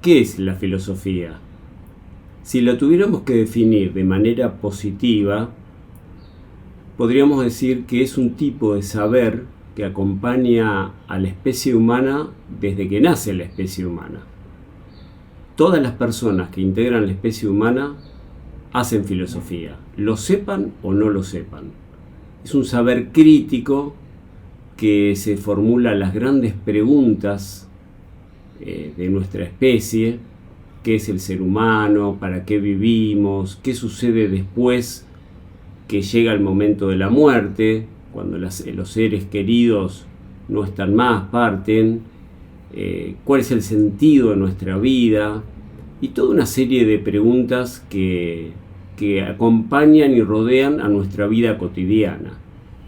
¿qué es la filosofía? Si la tuviéramos que definir de manera positiva, podríamos decir que es un tipo de saber que acompaña a la especie humana desde que nace la especie humana. Todas las personas que integran la especie humana hacen filosofía, lo sepan o no lo sepan. Es un saber crítico que se formula las grandes preguntas de nuestra especie: ¿qué es el ser humano? ¿Para qué vivimos? ¿Qué sucede después que llega el momento de la muerte? Cuando los seres queridos no están más, parten. ¿Cuál es el sentido de nuestra vida? Y toda una serie de preguntas que acompañan y rodean a nuestra vida cotidiana.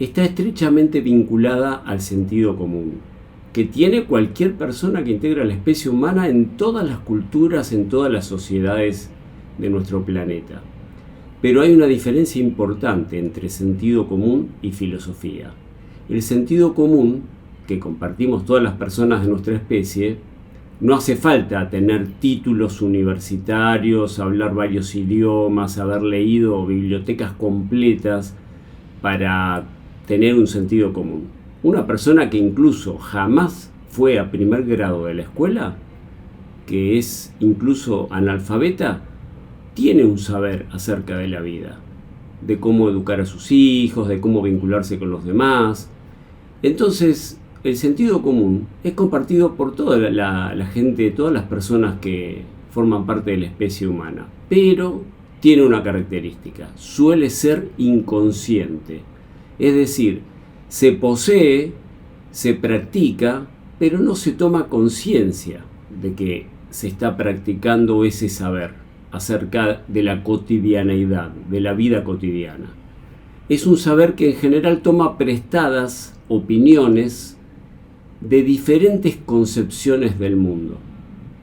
Está estrechamente vinculada al sentido común, que tiene cualquier persona que integra la especie humana en todas las culturas, en todas las sociedades de nuestro planeta. Pero hay una diferencia importante entre sentido común y filosofía. El sentido común, que compartimos todas las personas de nuestra especie, no hace falta tener títulos universitarios, hablar varios idiomas, haber leído bibliotecas completas para tener un sentido común. Una persona que incluso jamás fue a primer grado de la escuela, que es incluso analfabeta, tiene un saber acerca de la vida, de cómo educar a sus hijos, de cómo vincularse con los demás. Entonces, el sentido común es compartido por toda la gente, todas las personas que forman parte de la especie humana, pero tiene una característica: suele ser inconsciente. Es decir, se posee, se practica, pero no se toma conciencia de que se está practicando ese saber acerca de la cotidianeidad, de la vida cotidiana. Es un saber que en general toma prestadas opiniones de diferentes concepciones del mundo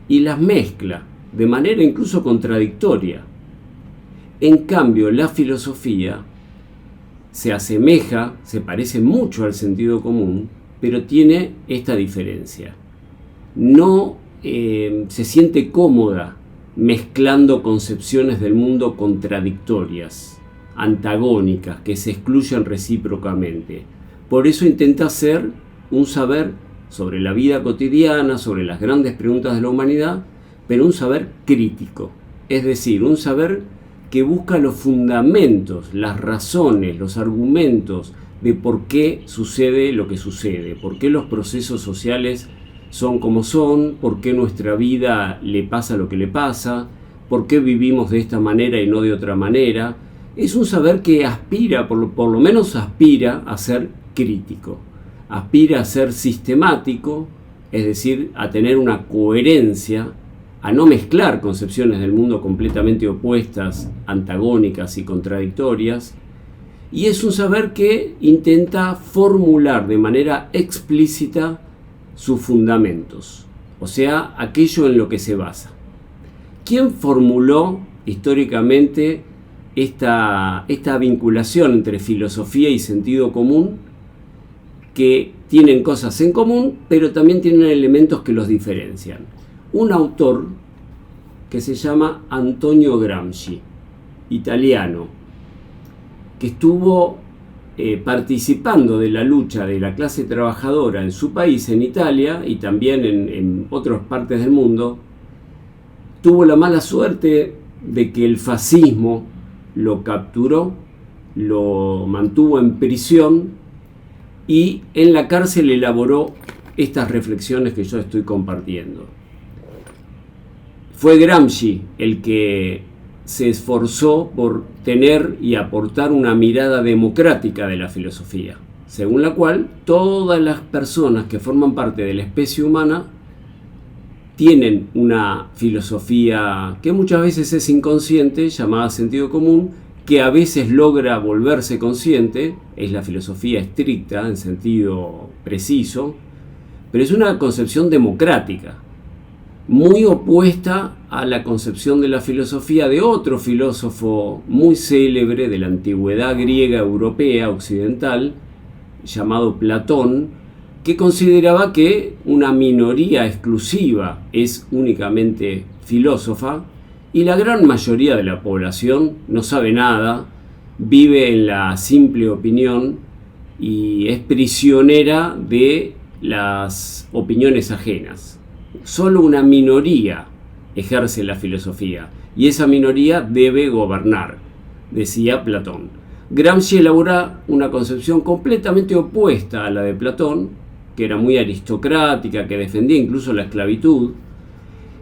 y las mezcla de manera incluso contradictoria. En cambio, la filosofía se asemeja, se parece mucho al sentido común, pero tiene esta diferencia: no se siente cómoda mezclando concepciones del mundo contradictorias, antagónicas, que se excluyen recíprocamente. Por eso intenta hacer un saber sobre la vida cotidiana, sobre las grandes preguntas de la humanidad, pero un saber crítico, es decir, un saber que busca los fundamentos, las razones, los argumentos de por qué sucede lo que sucede, por qué los procesos sociales son como son, por qué nuestra vida le pasa lo que le pasa, por qué vivimos de esta manera y no de otra manera. Es un saber que aspira, por lo menos aspira a ser crítico, aspira a ser sistemático, es decir, a tener una coherencia, a no mezclar concepciones del mundo completamente opuestas, antagónicas y contradictorias. Y es un saber que intenta formular de manera explícita sus fundamentos, o sea, aquello en lo que se basa. ¿Quién formuló históricamente esta vinculación entre filosofía y sentido común, que tienen cosas en común, pero también tienen elementos que los diferencian? Un autor que se llama Antonio Gramsci, italiano, que estuvo participando de la lucha de la clase trabajadora en su país, en Italia, y también en otras partes del mundo. Tuvo la mala suerte de que el fascismo lo capturó, lo mantuvo en prisión y en la cárcel elaboró estas reflexiones que yo estoy compartiendo. Fue Gramsci el que se esforzó por tener y aportar una mirada democrática de la filosofía, según la cual todas las personas que forman parte de la especie humana tienen una filosofía que muchas veces es inconsciente, llamada sentido común, que a veces logra volverse consciente. Es la filosofía estricta en sentido preciso, pero es una concepción democrática, muy opuesta a la concepción de la filosofía de otro filósofo muy célebre de la antigüedad griega europea occidental, llamado Platón, que consideraba que una minoría exclusiva es únicamente filósofa y la gran mayoría de la población no sabe nada, vive en la simple opinión y es prisionera de las opiniones ajenas. Solo una minoría ejerce la filosofía y esa minoría debe gobernar, decía Platón. Gramsci elabora una concepción completamente opuesta a la de Platón, que era muy aristocrática, que defendía incluso la esclavitud,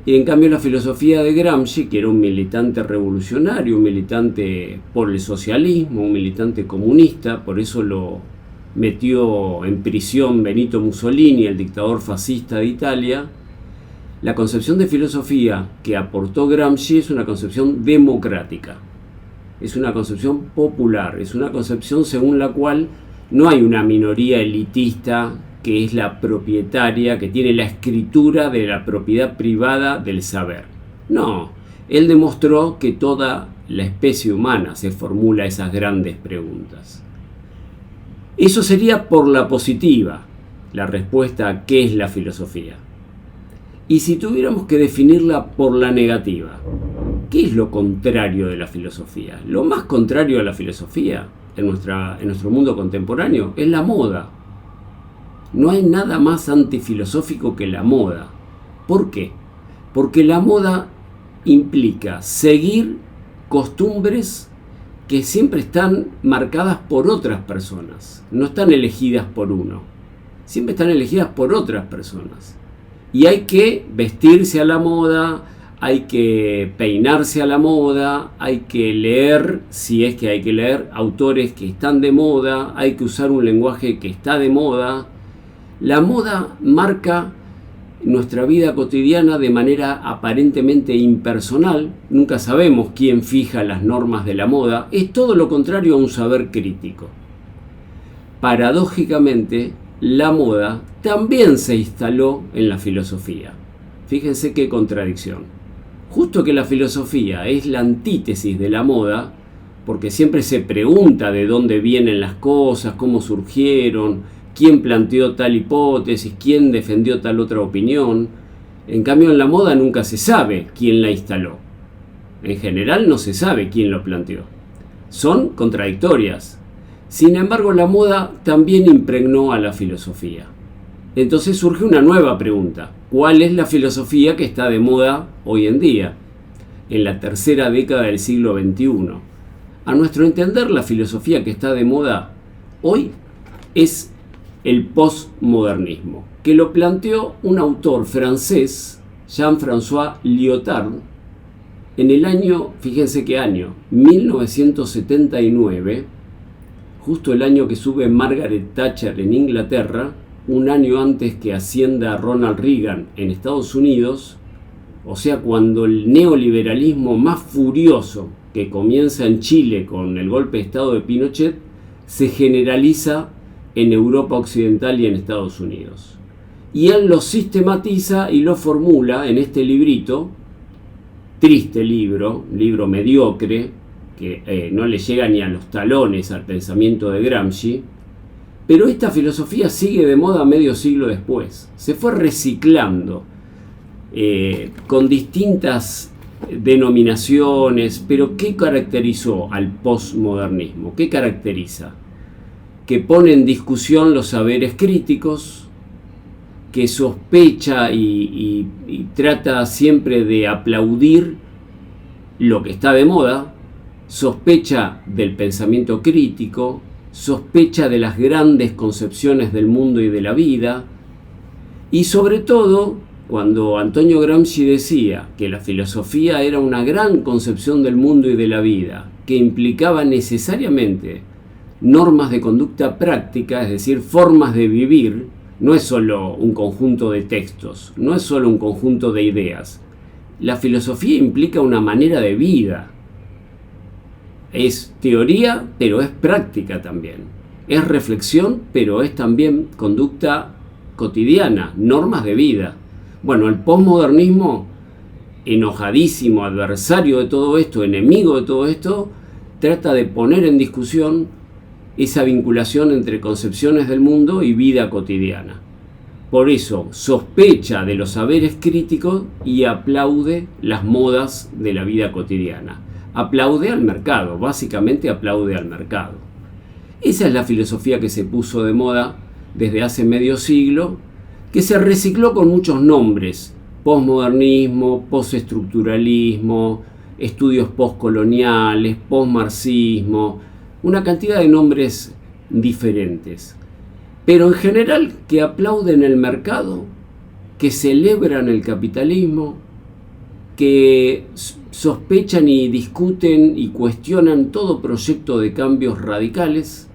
y en cambio la filosofía de Gramsci, que era un militante revolucionario, un militante por el socialismo, un militante comunista, por eso lo metió en prisión Benito Mussolini, el dictador fascista de Italia. La concepción de filosofía que aportó Gramsci es una concepción democrática, es una concepción popular, es una concepción según la cual no hay una minoría elitista que es la propietaria, que tiene la escritura de la propiedad privada del saber. No, él demostró que toda la especie humana se formula esas grandes preguntas. Eso sería por la positiva, la respuesta a qué es la filosofía. Y si tuviéramos que definirla por la negativa, ¿qué es lo contrario de la filosofía? Lo más contrario a la filosofía en nuestro mundo contemporáneo es la moda. No hay nada más antifilosófico que la moda. ¿Por qué? Porque la moda implica seguir costumbres que siempre están marcadas por otras personas, no están elegidas por uno, siempre están elegidas por otras personas. Y hay que vestirse a la moda, hay que peinarse a la moda, hay que leer, si es que hay que leer, autores que están de moda, hay que usar un lenguaje que está de moda. La moda marca nuestra vida cotidiana de manera aparentemente impersonal. Nunca sabemos quién fija las normas de la moda. Es todo lo contrario a un saber crítico. Paradójicamente, la moda también se instaló en la filosofía. Fíjense qué contradicción. Justo que la filosofía es la antítesis de la moda, porque siempre se pregunta de dónde vienen las cosas, cómo surgieron, quién planteó tal hipótesis, quién defendió tal otra opinión. En cambio, en la moda nunca se sabe quién la instaló. En general no se sabe quién lo planteó. Son contradictorias. Sin embargo, la moda también impregnó a la filosofía. Entonces surge una nueva pregunta. ¿Cuál es la filosofía que está de moda hoy en día, en la tercera década del siglo XXI? A nuestro entender, la filosofía que está de moda hoy es el postmodernismo, que lo planteó un autor francés, Jean-François Lyotard, en el año, fíjense qué año, 1979, justo el año que sube Margaret Thatcher en Inglaterra, un año antes que ascienda Ronald Reagan en Estados Unidos, o sea, cuando el neoliberalismo más furioso que comienza en Chile con el golpe de Estado de Pinochet, se generaliza en Europa Occidental y en Estados Unidos. Y él lo sistematiza y lo formula en este librito, triste libro mediocre, que no le llega ni a los talones al pensamiento de Gramsci, pero esta filosofía sigue de moda medio siglo después. Se fue reciclando con distintas denominaciones, pero ¿qué caracterizó al postmodernismo? ¿Qué caracteriza? Que pone en discusión los saberes críticos, que sospecha y trata siempre de aplaudir lo que está de moda, sospecha del pensamiento crítico, sospecha de las grandes concepciones del mundo y de la vida, y sobre todo, cuando Antonio Gramsci decía que la filosofía era una gran concepción del mundo y de la vida, que implicaba necesariamente normas de conducta práctica, es decir, formas de vivir, no es solo un conjunto de textos, no es solo un conjunto de ideas. La filosofía implica una manera de vida. Es teoría, pero es práctica también. Es reflexión, pero es también conducta cotidiana, normas de vida. Bueno, el posmodernismo, enojadísimo, adversario de todo esto, enemigo de todo esto, trata de poner en discusión esa vinculación entre concepciones del mundo y vida cotidiana. Por eso sospecha de los saberes críticos y aplaude las modas de la vida cotidiana. Aplaude al mercado, básicamente aplaude al mercado. Esa es la filosofía que se puso de moda desde hace medio siglo, que se recicló con muchos nombres: posmodernismo, postestructuralismo, estudios postcoloniales, posmarxismo, una cantidad de nombres diferentes. Pero en general que aplauden el mercado, que celebran el capitalismo, que sospechan y discuten y cuestionan todo proyecto de cambios radicales.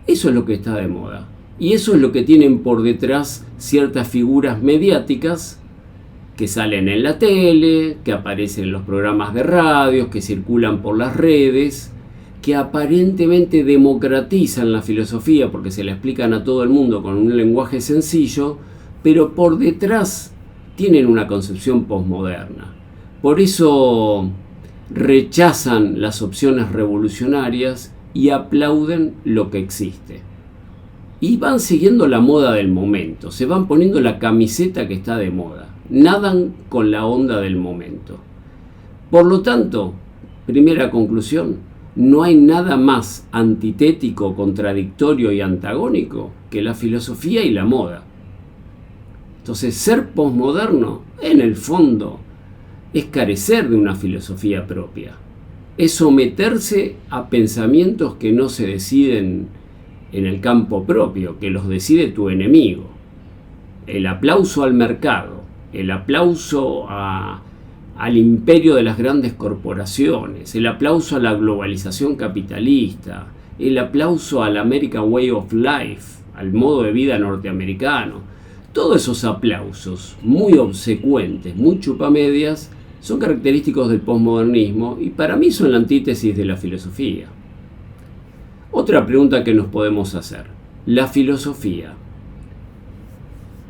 Eso es lo que está de moda. Y eso es lo que tienen por detrás ciertas figuras mediáticas que salen en la tele, que aparecen en los programas de radio, que circulan por las redes, que aparentemente democratizan la filosofía porque se la explican a todo el mundo con un lenguaje sencillo, pero por detrás tienen una concepción posmoderna. Por eso rechazan las opciones revolucionarias y aplauden lo que existe. Y van siguiendo la moda del momento, se van poniendo la camiseta que está de moda, nadan con la onda del momento. Por lo tanto, primera conclusión: no hay nada más antitético, contradictorio y antagónico que la filosofía y la moda. Entonces, ser posmoderno, en el fondo, es carecer de una filosofía propia. Es someterse a pensamientos que no se deciden en el campo propio, que los decide tu enemigo. El aplauso al mercado, el aplauso al imperio de las grandes corporaciones, el aplauso a la globalización capitalista, el aplauso al American Way of Life, al modo de vida norteamericano. Todos esos aplausos muy obsecuentes, muy chupamedias, son característicos del posmodernismo y para mí son la antítesis de la filosofía. Otra pregunta que nos podemos hacer: ¿la filosofía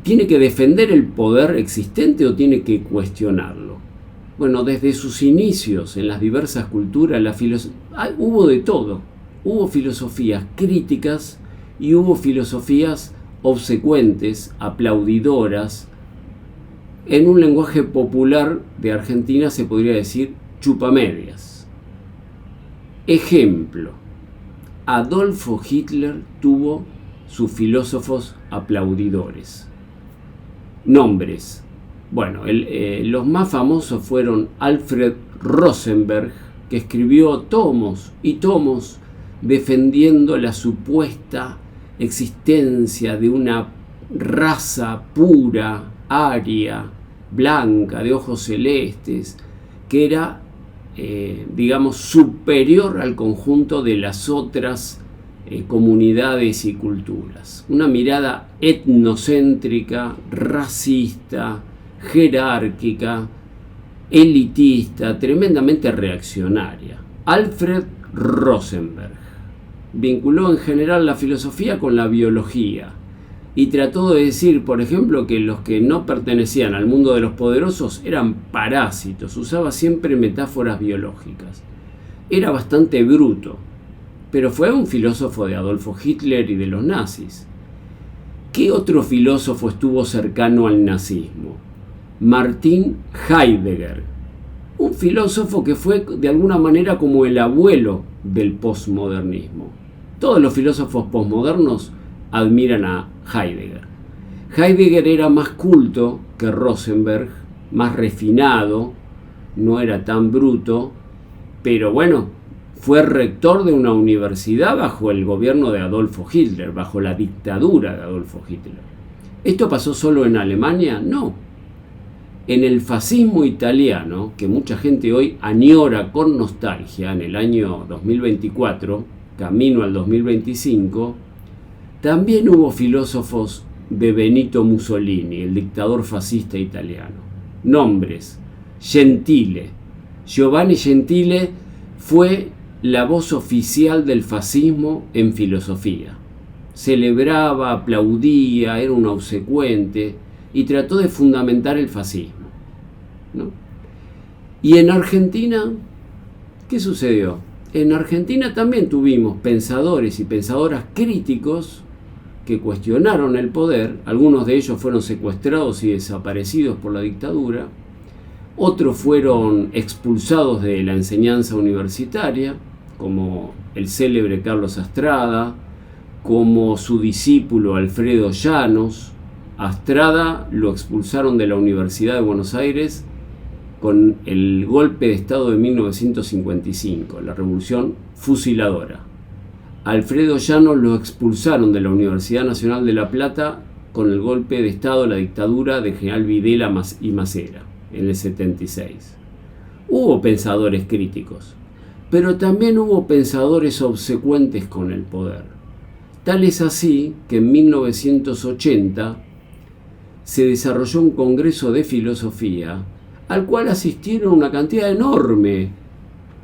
tiene que defender el poder existente o tiene que cuestionarlo? Bueno, desde sus inicios en las diversas culturas, hubo de todo. Hubo filosofías críticas y hubo filosofías obsecuentes, aplaudidoras. En un lenguaje popular de Argentina se podría decir chupamedias. Ejemplo: Adolfo Hitler tuvo sus filósofos aplaudidores. Nombres: bueno, los más famosos fueron Alfred Rosenberg, que escribió tomos y tomos defendiendo la supuesta existencia de una raza pura, aria, blanca, de ojos celestes, que era, superior al conjunto de las otras comunidades y culturas. Una mirada etnocéntrica, racista, jerárquica, elitista, tremendamente reaccionaria. Alfred Rosenberg vinculó en general la filosofía con la biología y trató de decir, por ejemplo, que los que no pertenecían al mundo de los poderosos eran parásitos. Usaba siempre metáforas biológicas. Era bastante bruto, pero fue un filósofo de Adolfo Hitler y de los nazis. ¿Qué otro filósofo estuvo cercano al nazismo? Martin Heidegger, un filósofo que fue de alguna manera como el abuelo del posmodernismo. Todos los filósofos posmodernos admiran a Heidegger. Heidegger era más culto que Rosenberg, más refinado, no era tan bruto, pero bueno, fue rector de una universidad bajo el gobierno de Adolfo Hitler, bajo la dictadura de Adolfo Hitler. ¿Esto pasó solo en Alemania? No. En el fascismo italiano, que mucha gente hoy añora con nostalgia en el año 2024, camino al 2025, también hubo filósofos de Benito Mussolini, el dictador fascista italiano. Nombres: Gentile. Giovanni Gentile fue la voz oficial del fascismo en filosofía. Celebraba, aplaudía, era un obsecuente y trató de fundamentar el fascismo, ¿no? Y en Argentina, ¿qué sucedió? En Argentina también tuvimos pensadores y pensadoras críticos que cuestionaron el poder. Algunos de ellos fueron secuestrados y desaparecidos por la dictadura. Otros fueron expulsados de la enseñanza universitaria, como el célebre Carlos Astrada, como su discípulo Alfredo Llanos. A Astrada lo expulsaron de la Universidad de Buenos Aires con el golpe de Estado de 1955, la Revolución Fusiladora. A Alfredo Llanos lo expulsaron de la Universidad Nacional de La Plata con el golpe de Estado, la dictadura de General Videla y Masera, en el 76. Hubo pensadores críticos, pero también hubo pensadores obsecuentes con el poder. Tal es así que en 1980 se desarrolló un congreso de filosofía al cual asistieron una cantidad enorme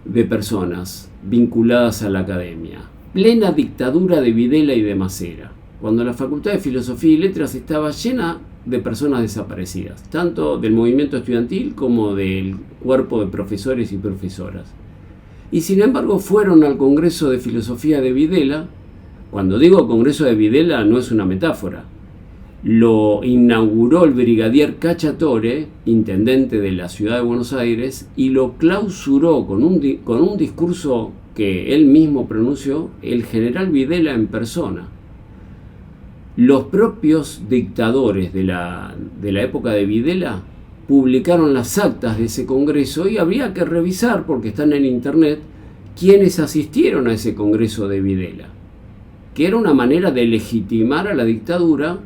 de personas vinculadas a la academia. Plena dictadura de Videla y de Masera, cuando la Facultad de Filosofía y Letras estaba llena de personas desaparecidas, tanto del movimiento estudiantil como del cuerpo de profesores y profesoras. Y sin embargo fueron al Congreso de Filosofía de Videla. Cuando digo Congreso de Videla no es una metáfora. Lo inauguró el brigadier Cacciatore, intendente de la ciudad de Buenos Aires, y lo clausuró con un discurso que él mismo pronunció, el general Videla en persona. Los propios dictadores de la época de Videla publicaron las actas de ese congreso y habría que revisar, porque están en internet, quiénes asistieron a ese congreso de Videla, que era una manera de legitimar a la dictadura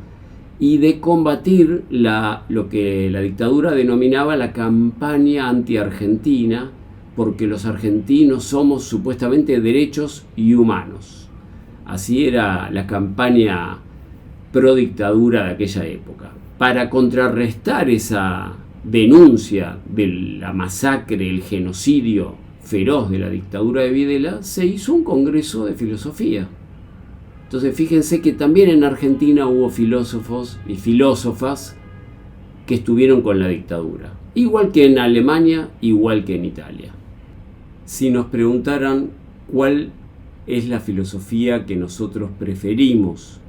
y de combatir lo que la dictadura denominaba la campaña anti-argentina, porque los argentinos somos supuestamente derechos y humanos. Así era la campaña pro dictadura de aquella época. Para contrarrestar esa denuncia de la masacre, el genocidio feroz de la dictadura de Videla, se hizo un congreso de filosofía. Entonces fíjense que también en Argentina hubo filósofos y filósofas que estuvieron con la dictadura, igual que en Alemania, igual que en Italia. Si nos preguntaran cuál es la filosofía que nosotros preferimos,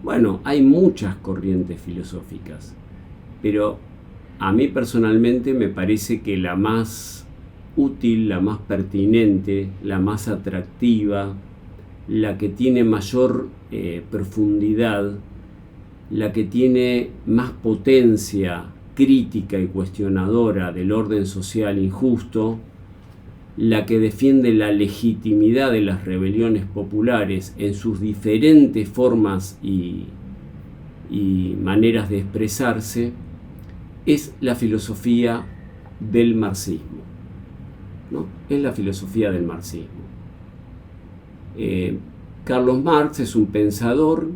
bueno, hay muchas corrientes filosóficas, pero a mí personalmente me parece que la más útil, la más pertinente, la más atractiva, la que tiene mayor profundidad, la que tiene más potencia crítica y cuestionadora del orden social injusto, la que defiende la legitimidad de las rebeliones populares en sus diferentes formas y maneras de expresarse, es la filosofía del marxismo, ¿no? Es la filosofía del marxismo. Carlos Marx es un pensador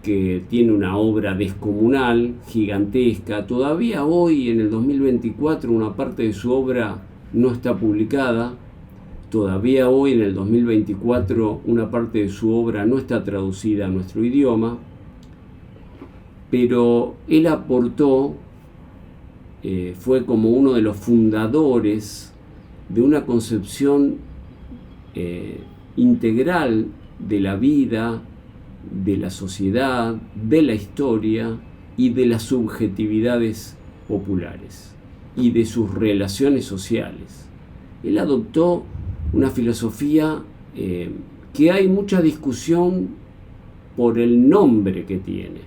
que tiene una obra descomunal, gigantesca. Todavía hoy, en el 2024, una parte de su obra no está publicada. Todavía hoy, en el 2024, una parte de su obra no está traducida a nuestro idioma. Pero él aportó, fue como uno de los fundadores de una concepción integral de la vida, de la sociedad, de la historia y de las subjetividades populares y de sus relaciones sociales. Él adoptó una filosofía que hay mucha discusión por el nombre que tiene,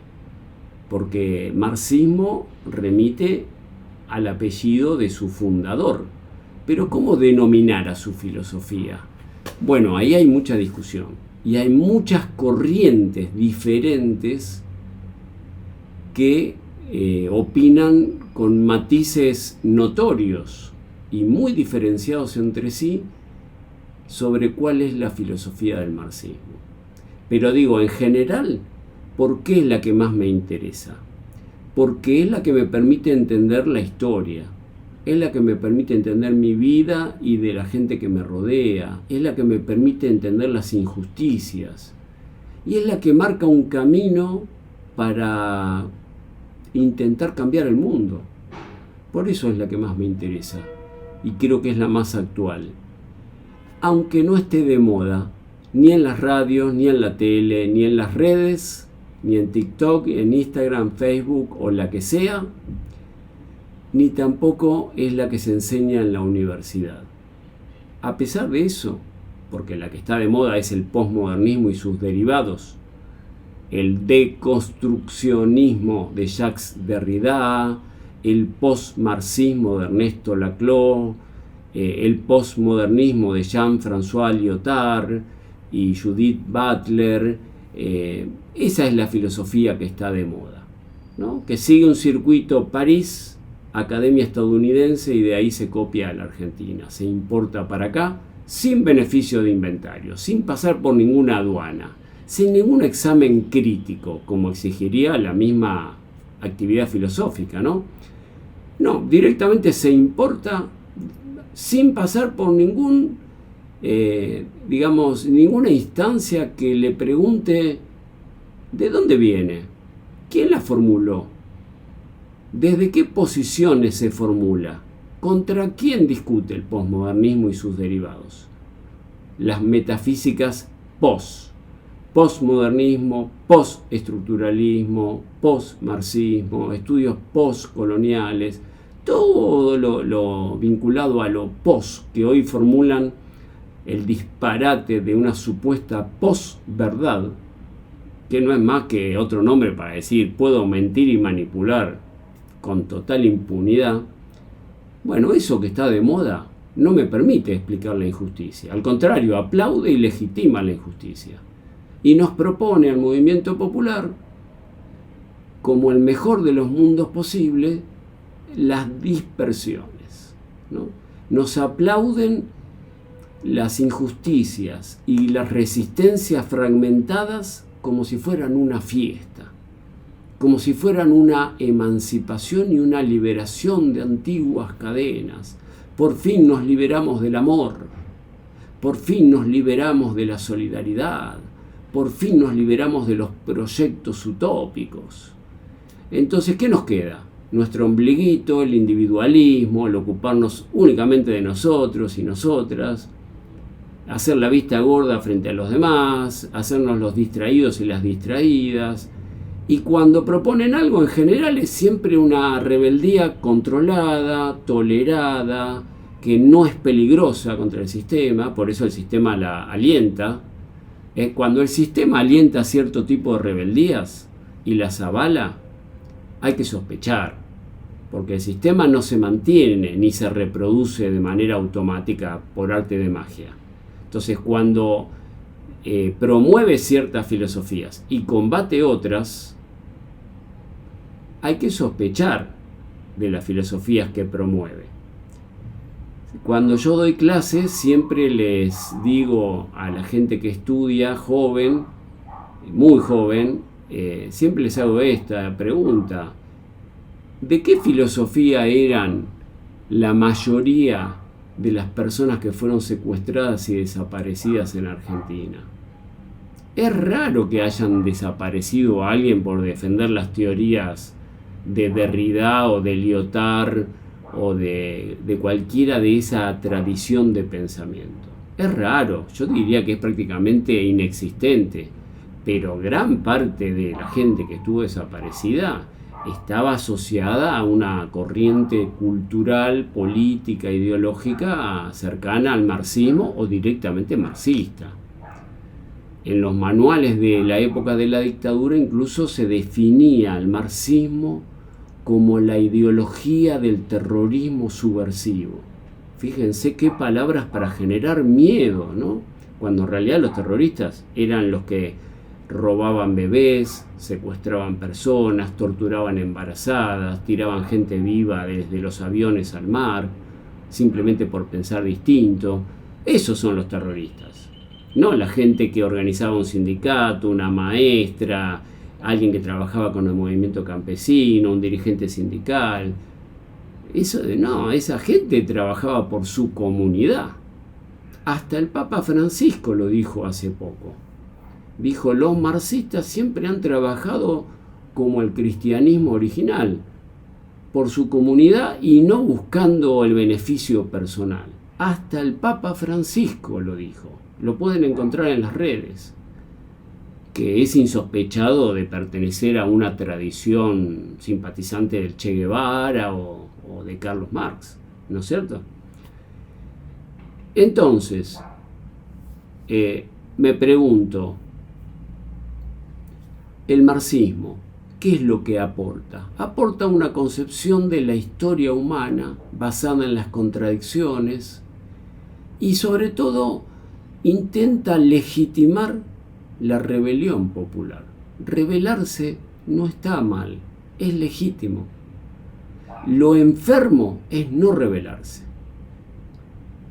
porque marxismo remite al apellido de su fundador. Pero ¿cómo denominar a su filosofía? Bueno, ahí hay mucha discusión y hay muchas corrientes diferentes que opinan con matices notorios y muy diferenciados entre sí sobre cuál es la filosofía del marxismo. Pero digo, en general, ¿por qué es la que más me interesa? Porque es la que me permite entender la historia, es la que me permite entender mi vida y de la gente que me rodea, es la que me permite entender las injusticias, y es la que marca un camino para intentar cambiar el mundo. Por eso es la que más me interesa, y creo que es la más actual. Aunque no esté de moda, ni en las radios, ni en la tele, ni en las redes, ni en TikTok, en Instagram, Facebook o la que sea, ni tampoco es la que se enseña en la universidad. A pesar de eso, porque la que está de moda es el posmodernismo y sus derivados, el deconstruccionismo de Jacques Derrida, el postmarxismo de Ernesto Laclau, el postmodernismo de Jean-François Lyotard y Judith Butler. Esa es la filosofía que está de moda, ¿no? Que sigue un circuito París, academia estadounidense, y de ahí se copia a la Argentina, se importa para acá sin beneficio de inventario, sin pasar por ninguna aduana, sin ningún examen crítico, como exigiría la misma actividad filosófica, ¿no? No, directamente se importa sin pasar por ninguna instancia que le pregunte ¿de dónde viene? ¿Quién la formuló? ¿Desde qué posiciones se formula? ¿Contra quién discute el posmodernismo y sus derivados? Las metafísicas postmodernismo, postestructuralismo, postmarxismo, estudios postcoloniales, todo lo vinculado a lo post, que hoy formulan el disparate de una supuesta posverdad, que no es más que otro nombre para decir puedo mentir y manipular con total impunidad. Bueno, eso que está de moda no me permite explicar la injusticia. Al contrario, aplaude y legitima la injusticia. Y nos propone al movimiento popular, como el mejor de los mundos posibles, las dispersiones, ¿no? Nos aplauden las injusticias y las resistencias fragmentadas como si fueran una fiesta, como si fueran una emancipación y una liberación de antiguas cadenas. Por fin nos liberamos del amor, por fin nos liberamos de la solidaridad, por fin nos liberamos de los proyectos utópicos. Entonces, ¿qué nos queda? Nuestro ombliguito, el individualismo, el ocuparnos únicamente de nosotros y nosotras, hacer la vista gorda frente a los demás, hacernos los distraídos y las distraídas. Y cuando proponen algo, en general es siempre una rebeldía controlada, tolerada, que no es peligrosa contra el sistema, por eso el sistema la alienta. Cuando el sistema alienta cierto tipo de rebeldías y las avala, hay que sospechar, porque el sistema no se mantiene ni se reproduce de manera automática por arte de magia. Entonces, cuando promueve ciertas filosofías y combate otras, hay que sospechar de las filosofías que promueve. Cuando yo doy clases, siempre les digo a la gente que estudia, joven, muy joven, siempre les hago esta pregunta: ¿de qué filosofía eran la mayoría de las personas que fueron secuestradas y desaparecidas en Argentina? Es raro que hayan desaparecido a alguien por defender las teorías de Derrida o de Lyotard o de cualquiera de esa tradición de pensamiento. Es raro, yo diría que es prácticamente inexistente, pero gran parte de la gente que estuvo desaparecida estaba asociada a una corriente cultural, política, ideológica cercana al marxismo o directamente marxista. En los manuales de la época de la dictadura incluso se definía el marxismo como la ideología del terrorismo subversivo. Fíjense qué palabras para generar miedo, ¿no? Cuando en realidad los terroristas eran los que robaban bebés, secuestraban personas, torturaban embarazadas, tiraban gente viva desde los aviones al mar, simplemente por pensar distinto. Esos son los terroristas, no la gente que organizaba un sindicato, una maestra, alguien que trabajaba con el movimiento campesino, un dirigente sindical. Esa gente trabajaba por su comunidad. Hasta el Papa Francisco lo dijo hace poco. Dijo: los marxistas siempre han trabajado como el cristianismo original, por su comunidad y no buscando el beneficio personal. Hasta el Papa Francisco lo dijo. Lo pueden encontrar en las redes. que es insospechado de pertenecer a una tradición simpatizante del Che Guevara o de Carlos Marx, ¿no es cierto? Entonces, me pregunto, el marxismo, ¿qué es lo que aporta? Aporta una concepción de la historia humana basada en las contradicciones y sobre todo intenta legitimar la rebelión popular. Rebelarse no está mal, es legítimo. Lo enfermo es no rebelarse.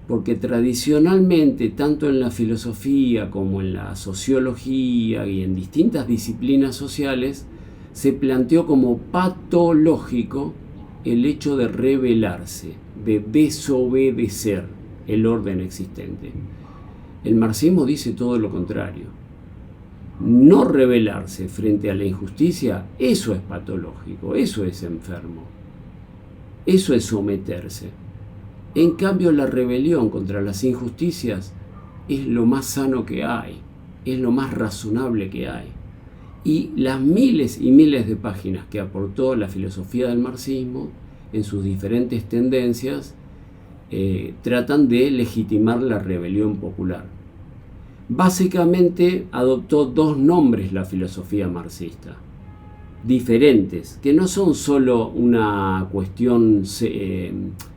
Porque tradicionalmente, tanto en la filosofía como en la sociología y en distintas disciplinas sociales, se planteó como patológico el hecho de rebelarse, de desobedecer el orden existente. El marxismo dice todo lo contrario. No rebelarse frente a la injusticia, eso es patológico, eso es enfermo, eso es someterse. En cambio, la rebelión contra las injusticias es lo más sano que hay, es lo más razonable que hay. Y las miles y miles de páginas que aportó la filosofía del marxismo en sus diferentes tendencias tratan de legitimar la rebelión popular. Básicamente adoptó dos nombres la filosofía marxista, diferentes, que no son solo una cuestión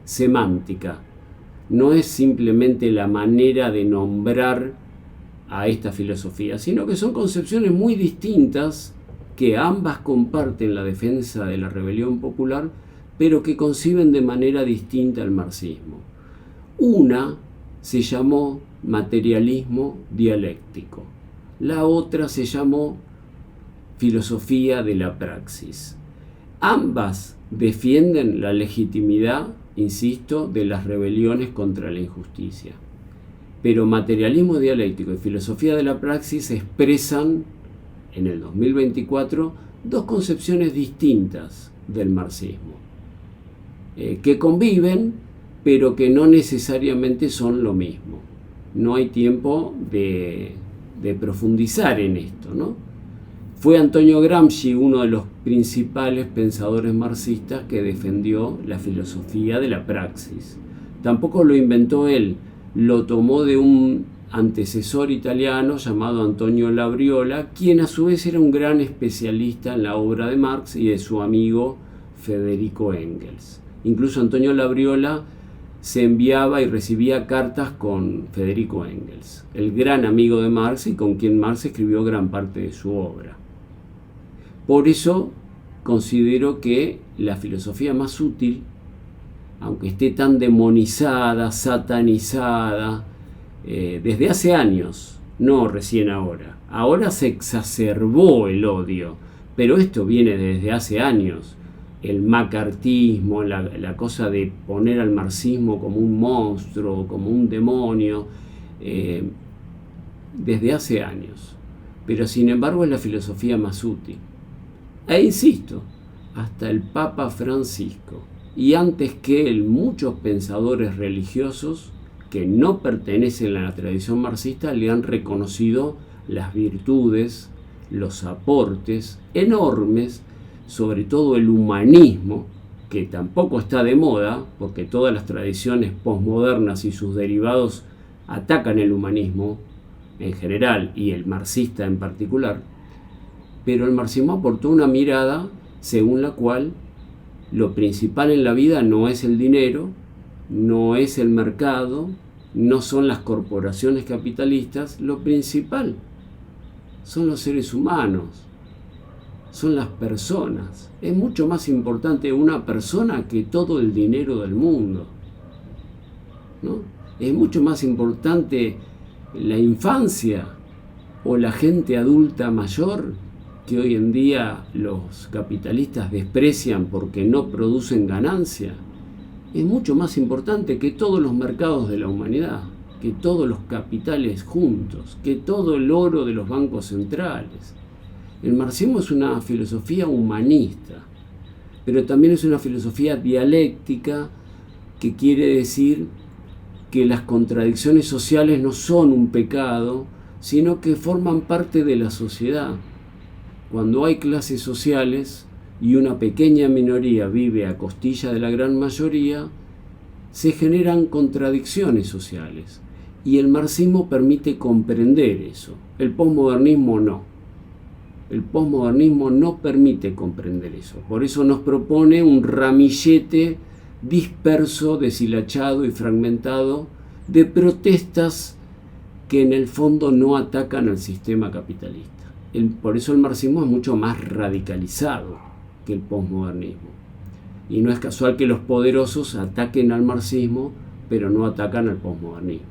semántica, no es simplemente la manera de nombrar a esta filosofía, sino que son concepciones muy distintas que ambas comparten la defensa de la rebelión popular, pero que conciben de manera distinta el marxismo. Una se llamó materialismo dialéctico, la otra se llamó filosofía de la praxis. Ambas defienden la legitimidad, insisto, de las rebeliones contra la injusticia. Pero materialismo dialéctico y filosofía de la praxis expresan en el 2024 dos concepciones distintas del marxismo, que conviven, pero que no necesariamente son lo mismo. No hay tiempo de profundizar en esto, ¿no? Fue Antonio Gramsci uno de los principales pensadores marxistas que defendió la filosofía de la praxis. Tampoco lo inventó él, lo tomó de un antecesor italiano llamado Antonio Labriola, quien a su vez era un gran especialista en la obra de Marx y de su amigo Federico Engels. Incluso Antonio Labriola se enviaba y recibía cartas con Federico Engels, el gran amigo de Marx y con quien Marx escribió gran parte de su obra. Por eso considero que la filosofía más útil, aunque esté tan demonizada, satanizada, desde hace años, no recién ahora. Ahora se exacerbó el odio, pero esto viene desde hace años. El macartismo, la cosa de poner al marxismo como un monstruo, como un demonio, desde hace años. Pero sin embargo es la filosofía más útil. E insisto, hasta el Papa Francisco, y antes que él, muchos pensadores religiosos que no pertenecen a la tradición marxista le han reconocido las virtudes, los aportes enormes, sobre todo el humanismo, que tampoco está de moda, porque todas las tradiciones posmodernas y sus derivados atacan el humanismo en general y el marxista en particular, pero el marxismo aportó una mirada según la cual lo principal en la vida no es el dinero, no es el mercado, no son las corporaciones capitalistas, lo principal son los seres humanos, son las personas. Es mucho más importante una persona que todo el dinero del mundo, ¿no? Es mucho más importante la infancia o la gente adulta mayor que hoy en día los capitalistas desprecian porque no producen ganancia. Es mucho más importante que todos los mercados de la humanidad, que todos los capitales juntos, que todo el oro de los bancos centrales. El marxismo es una filosofía humanista, pero también es una filosofía dialéctica que quiere decir que las contradicciones sociales no son un pecado, sino que forman parte de la sociedad. Cuando hay clases sociales y una pequeña minoría vive a costilla de la gran mayoría, se generan contradicciones sociales y el marxismo permite comprender eso. El posmodernismo no. El posmodernismo no permite comprender eso. Por eso nos propone un ramillete disperso, deshilachado y fragmentado de protestas que en el fondo no atacan al sistema capitalista. Por eso el marxismo es mucho más radicalizado que el posmodernismo. Y no es casual que los poderosos ataquen al marxismo, pero no atacan al posmodernismo.